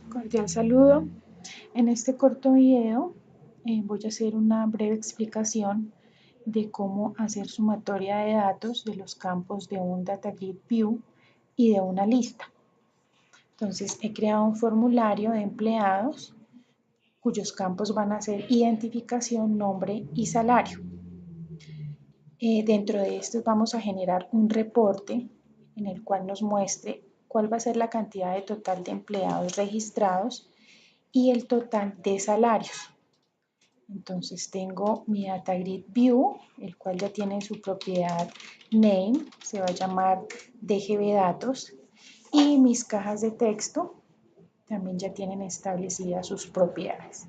Cordial saludo. En este corto video voy a hacer una breve explicación de cómo hacer sumatoria de datos de los campos de un Data Grid View y de una lista. Entonces he creado un formulario de empleados cuyos campos van a ser identificación, nombre y salario. Dentro de estos vamos a generar un reporte en el cual nos muestre cuál va a ser la cantidad de total de empleados registrados y el total de salarios. Entonces tengo mi Data Grid View, el cual ya tiene su propiedad name, se va a llamar DGB Datos, y mis cajas de texto también ya tienen establecidas sus propiedades.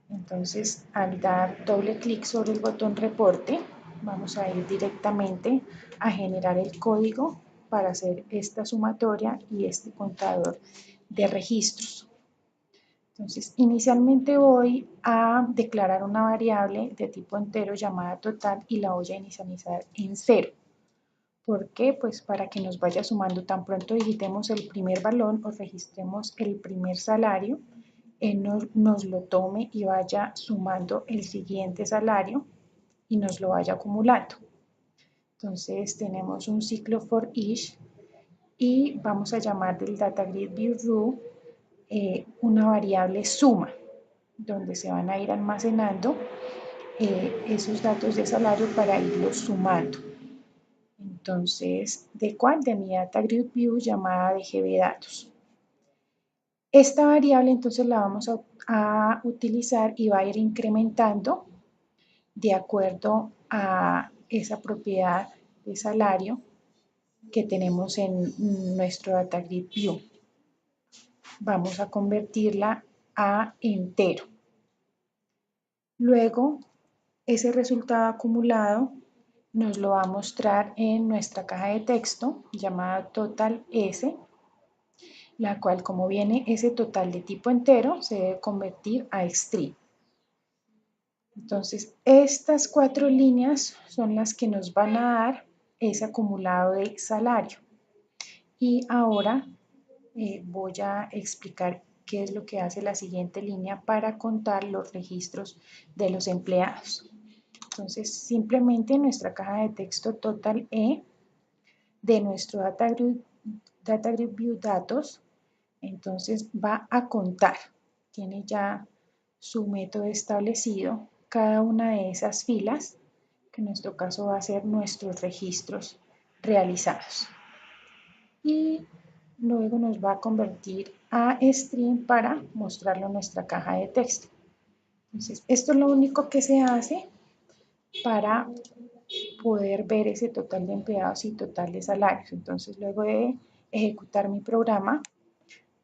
Entonces, al dar doble clic sobre el botón reporte, vamos a ir directamente a generar el código para hacer esta sumatoria y este contador de registros. Entonces, inicialmente voy a declarar una variable de tipo entero llamada total y la voy a inicializar en 0. ¿Por qué? Pues para que nos vaya sumando tan pronto digitemos el primer balón o registremos el primer salario, nos lo tome y vaya sumando el siguiente salario y nos lo vaya acumulando. Entonces tenemos un ciclo for each y vamos a llamar del Data Grid View Rule una variable suma, donde se van a ir almacenando esos datos de salario para irlos sumando. Entonces, ¿de cuál? De mi Data Grid View llamada DGB Datos. Esta variable entonces la vamos a utilizar y va a ir incrementando de acuerdo a esa propiedad de salario que tenemos en nuestro Data Grid View. Vamos a convertirla a entero. Luego, ese resultado acumulado nos lo va a mostrar en nuestra caja de texto llamada total S, la cual, como viene ese total de tipo entero, se debe convertir a string. Entonces, estas 4 líneas son las que nos van a dar ese acumulado de salario. Y ahora voy a explicar qué es lo que hace la siguiente línea para contar los registros de los empleados. Entonces, simplemente en nuestra caja de texto total E de nuestro Data Grid View Datos, entonces va a contar, tiene ya su método establecido, cada una de esas filas, que en nuestro caso va a ser nuestros registros realizados. Y luego nos va a convertir a string para mostrarlo en nuestra caja de texto. Entonces, esto es lo único que se hace para poder ver ese total de empleados y total de salarios. Entonces, luego de ejecutar mi programa,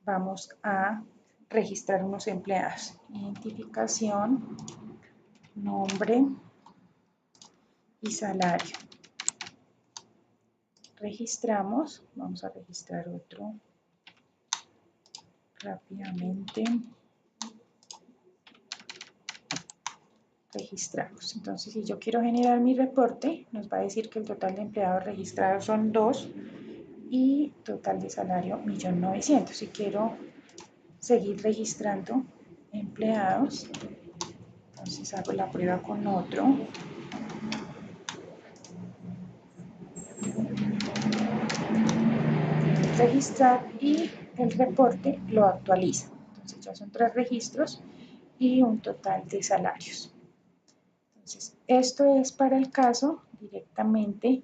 vamos a registrar unos empleados. Identificación, nombre y salario. Registramos, vamos a registrar otro rápidamente. Registramos. Entonces, si yo quiero generar mi reporte, nos va a decir que el total de empleados registrados son 2 y total de salario 1.900.000. Si quiero seguir registrando empleados, entonces hago la prueba con otro. Registrar y el reporte lo actualiza. Entonces ya son 3 registros y un total de salarios. Entonces, esto es para el caso directamente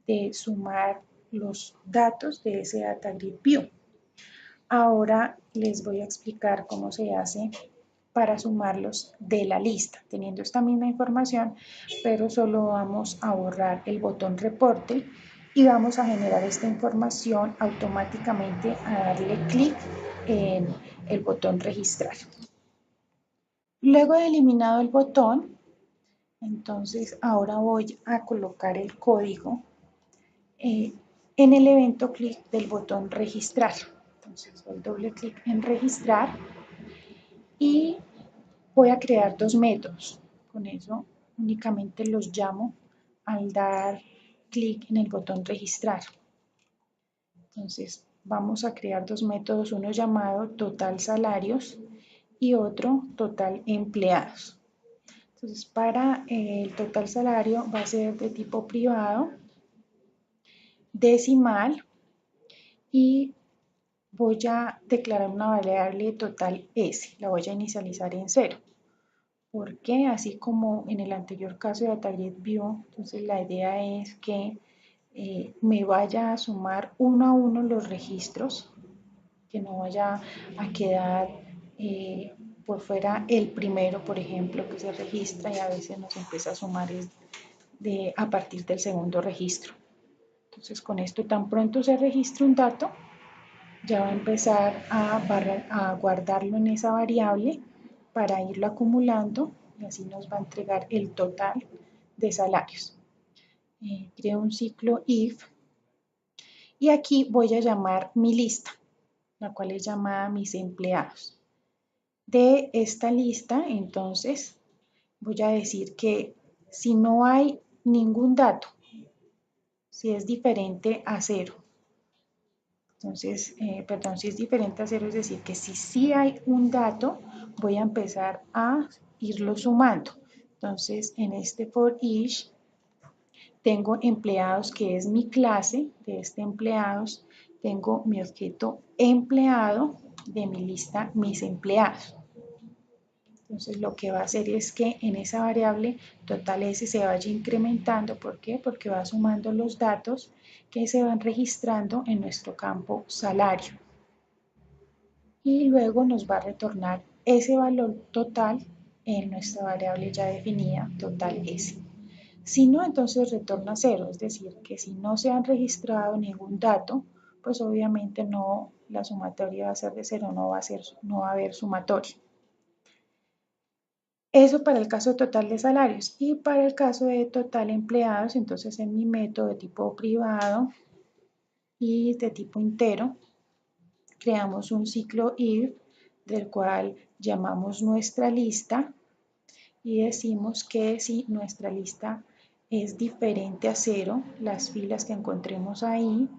de sumar los datos de ese Data Grid View. Ahora les voy a explicar cómo se hace para sumarlos de la lista, teniendo esta misma información, pero solo vamos a borrar el botón reporte y vamos a generar esta información automáticamente a darle clic en el botón registrar. Luego de eliminado el botón, entonces ahora voy a colocar el código en el evento clic del botón registrar. Entonces doy doble clic en registrar y voy a crear 2 métodos. Con eso únicamente los llamo al dar clic en el botón registrar. Entonces vamos a crear dos métodos, uno llamado total salarios y otro total empleados. Entonces, para el total salario va a ser de tipo privado, decimal, y voy a declarar una variable total S, la voy a inicializar en 0. Porque así como en el anterior caso de DataGrid View, entonces la idea es que me vaya a sumar uno a uno los registros, que no vaya a quedar por fuera el primero, por ejemplo, que se registra y a veces nos empieza a sumar a partir del segundo registro. Entonces con esto tan pronto se registra un dato, ya va a empezar a guardarlo en esa variable para irlo acumulando y así nos va a entregar el total de salarios. Creo un ciclo if y aquí voy a llamar mi lista, la cual es llamada mis empleados. De esta lista, entonces, voy a decir que si no hay ningún dato, si es diferente a 0, entonces, si es diferente a 0, es decir, que si sí hay un dato, voy a empezar a irlo sumando. Entonces, en este for each, tengo empleados, que es mi clase de este empleados, tengo mi objeto empleado de mi lista mis empleados. Entonces lo que va a hacer es que en esa variable total S se vaya incrementando. ¿Por qué? Porque va sumando los datos que se van registrando en nuestro campo salario. Y luego nos va a retornar ese valor total en nuestra variable ya definida, total S. Si no, entonces retorna 0, es decir, que si no se han registrado ningún dato, pues obviamente no, la sumatoria va a ser de 0, no va a haber sumatoria. Eso para el caso total de salarios. Y para el caso de total empleados, entonces en mi método de tipo privado y de tipo entero, creamos un ciclo if del cual llamamos nuestra lista y decimos que si nuestra lista es diferente a 0, las filas que encontremos ahí,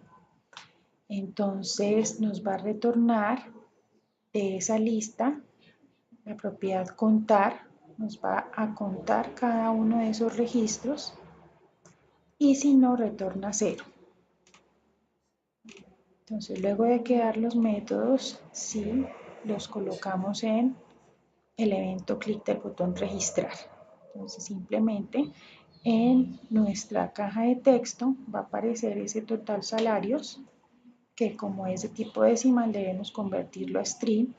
entonces nos va a retornar de esa lista la propiedad contar, nos va a contar cada uno de esos registros y si no, retorna 0. Entonces, luego de crear los métodos, sí, los colocamos en el evento clic del botón registrar. Entonces, simplemente en nuestra caja de texto va a aparecer ese total salarios, que como es de tipo decimal debemos convertirlo a string,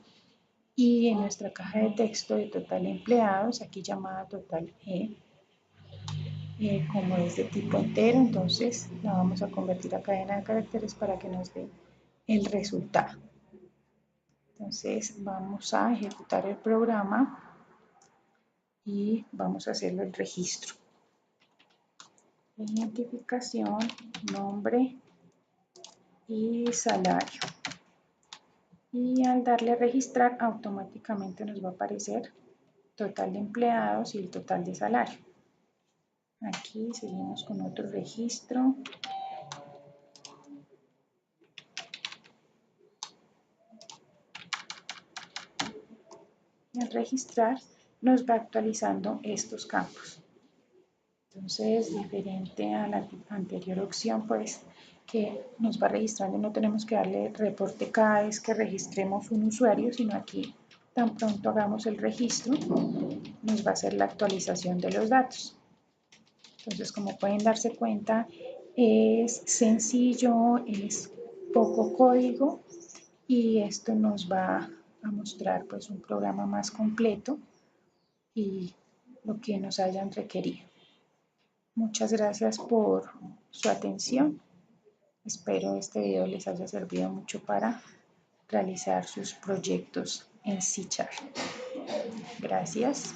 y en nuestra caja de texto de total empleados, aquí llamada total como es de tipo entero, entonces la vamos a convertir a cadena de caracteres para que nos dé el resultado. Entonces vamos a ejecutar el programa y vamos a hacerlo el registro. Identificación, nombre y salario. Y al darle a registrar, automáticamente nos va a aparecer total de empleados y el total de salario. Aquí seguimos con otro registro. Y al registrar nos va actualizando estos campos. Entonces, diferente a la anterior opción, pues que nos va registrando, no tenemos que darle reporte cada vez que registremos un usuario, sino aquí tan pronto hagamos el registro, nos va a hacer la actualización de los datos. Entonces, como pueden darse cuenta, es sencillo, es poco código y esto nos va a mostrar pues un programa más completo y lo que nos hayan requerido. Muchas gracias por su atención. Espero este video les haya servido mucho para realizar sus proyectos en C#. Gracias.